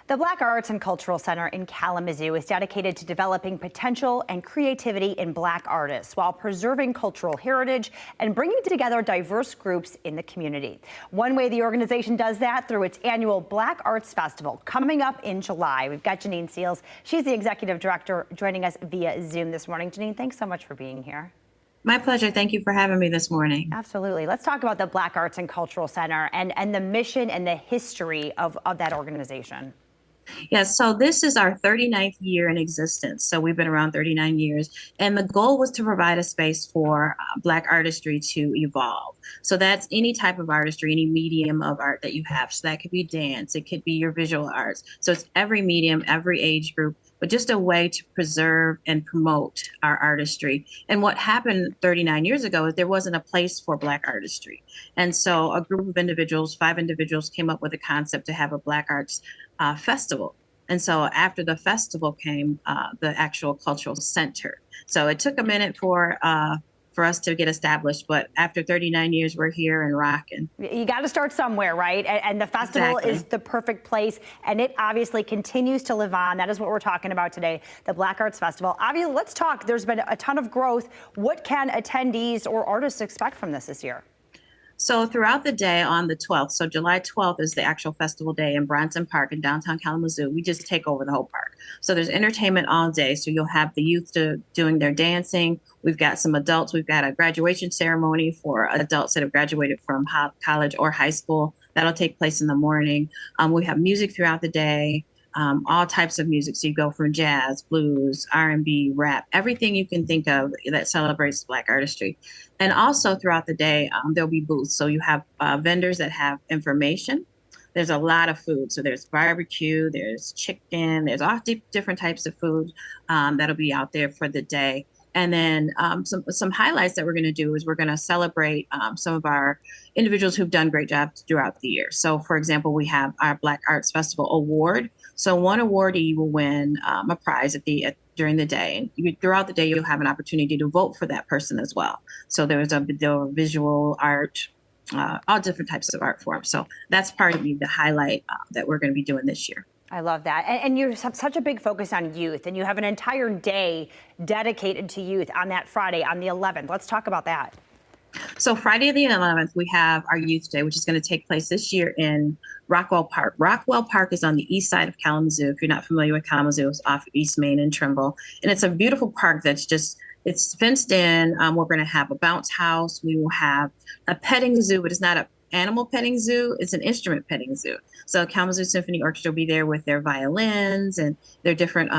The Black Arts and Cultural Center in Kalamazoo is dedicated to developing potential and creativity in Black artists while preserving cultural heritage and bringing together diverse groups in the community. One way the organization does that through its annual Black Arts Festival coming up in July. We've got Janine Seals. She's the executive director joining us via Zoom this morning. Janine, thanks so much for being here. My pleasure. Thank you for having me this morning. Absolutely. Let's talk about the Black Arts and Cultural Center and the mission and the history of that organization. Yes, so this is our 39th year in existence. So we've been around 39 years. And the goal was to provide a space for Black artistry to evolve. So that's any type of artistry, any medium of art that you have. So that could be dance, it could be your visual arts. So it's every medium, every age group, but just a way to preserve and promote our artistry. And what happened 39 years ago is there wasn't a place for Black artistry. And so a group of individuals, 5 individuals, came up with a concept to have a Black Arts Festival. And so after the festival came the actual cultural center. So it took a minute for us to get established, but after 39 years, we're here and rocking. You got to start somewhere, right? And the festival is the perfect place, and it obviously continues to live on. That is what we're talking about today, the Black Arts Festival. Obviously, let's talk. There's been a ton of growth. What can attendees or artists expect from this year? So throughout the day on the 12th, so July 12th is the actual festival day in Bronson Park in downtown Kalamazoo. We just take over the whole park. So there's entertainment all day. So you'll have the youth doing their dancing. We've got some adults. We've got a graduation ceremony for adults that have graduated from college or high school. That'll take place in the morning. We have music throughout the day. All types of music. So you go from jazz, blues, R&B, rap, everything you can think of that celebrates Black artistry. And also throughout the day, there'll be booths. So you have vendors that have information. There's a lot of food. So there's barbecue, there's chicken, there's all different types of food that'll be out there for the day. And then some highlights that we're going to do is we're going to celebrate some of our individuals who've done great jobs throughout the year. So, for example, we have our Black Arts Festival Award. So one awardee will win a prize during the day. And throughout the day, you'll have an opportunity to vote for that person as well. So there's a visual art, all different types of art forms. So that's part of the highlight that we're going to be doing this year. I love that. And you have such a big focus on youth, and you have an entire day dedicated to youth on that Friday, on the 11th. Let's talk about that. So Friday the 11th, we have our Youth Day, which is going to take place this year in Rockwell Park. Rockwell Park is on the east side of Kalamazoo. If you're not familiar with Kalamazoo, it's off East Main and Trimble. And it's a beautiful park that's it's fenced in. We're going to have a bounce house. We will have a petting zoo, but it's not an animal petting zoo, it's an instrument petting zoo. So Kalamazoo Symphony Orchestra will be there with their violins and their different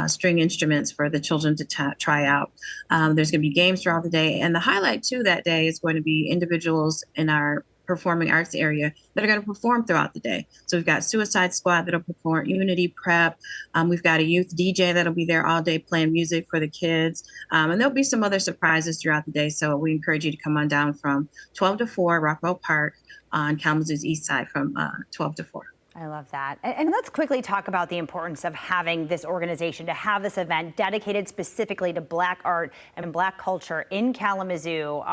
string instruments for the children to try out. There's going to be games throughout the day. And the highlight to that day is going to be individuals in our performing arts area that are going to perform throughout the day. So we've got Suicide Squad that'll perform, Unity Prep. We've got a youth DJ that'll be there all day playing music for the kids. And there'll be some other surprises throughout the day. So we encourage you to come on down from 12 to 4, Rockwell Park on Kalamazoo's east side from 12 to 4. I love that. And let's quickly talk about the importance of having this organization, to have this event dedicated specifically to Black art and Black culture in Kalamazoo.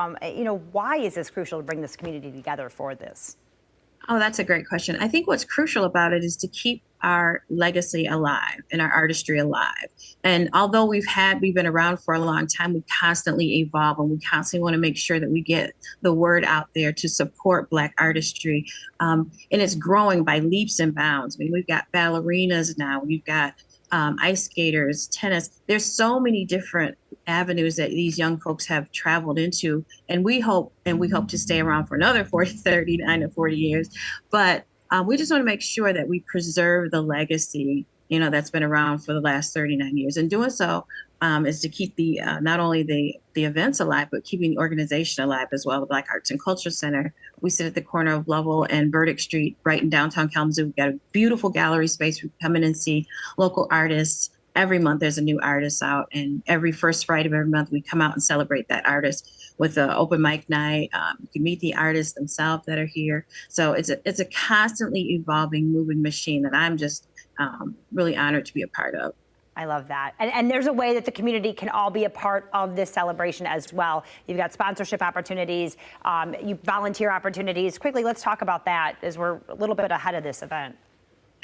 Why is this crucial to bring this community together for this? Oh, that's a great question. I think what's crucial about it is to keep our legacy alive and our artistry alive. And although we've been around for a long time, we constantly evolve, and we constantly want to make sure that we get the word out there to support Black artistry. And it's growing by leaps and bounds. I mean, we've got ballerinas now, we've got ice skaters, tennis. There's so many different avenues that these young folks have traveled into, and we hope to stay around for another 39 to 40 years. But we just want to make sure that we preserve the legacy, that's been around for the last 39 years. And doing so is to keep the not only the events alive, but keeping the organization alive as well. The Black Arts and Culture Center. We sit at the corner of Lovell and Burdick Street, right in downtown Kalamazoo. We've got a beautiful gallery space. We come in and see local artists. Every month there's a new artist out, and every first Friday of every month we come out and celebrate that artist with an open mic night. You can meet the artists themselves that are here. So it's a constantly evolving, moving machine that I'm just really honored to be a part of. I love that. And there's a way that the community can all be a part of this celebration as well. You've got sponsorship opportunities, volunteer opportunities. Quickly, let's talk about that as we're a little bit ahead of this event.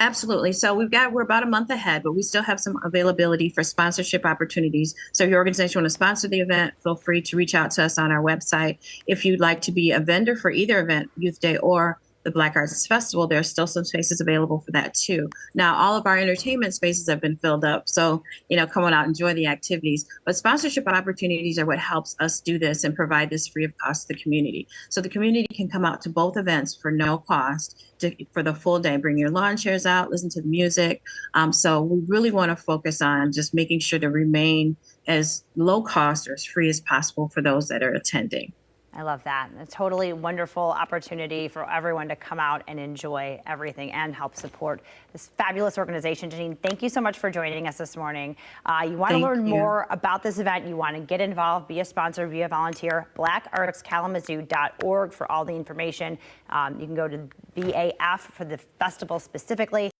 Absolutely. So we're about a month ahead, but we still have some availability for sponsorship opportunities. So if your organization want to sponsor the event, feel free to reach out to us on our website. If you'd like to be a vendor for either event, Youth Day or the Black Arts Festival, there are still some spaces available for that too. Now, all of our entertainment spaces have been filled up. So, come on out, enjoy the activities. But sponsorship opportunities are what helps us do this and provide this free of cost to the community. So the community can come out to both events for no cost for the full day. Bring your lawn chairs out, listen to the music. So we really want to focus on just making sure to remain as low cost or as free as possible for those that are attending. I love that. A totally wonderful opportunity for everyone to come out and enjoy everything and help support this fabulous organization. Janine, thank you so much for joining us this morning. You want to learn more about this event, you want to get involved, be a sponsor, be a volunteer, blackartskalamazoo.org for all the information. You can go to BAF for the festival specifically.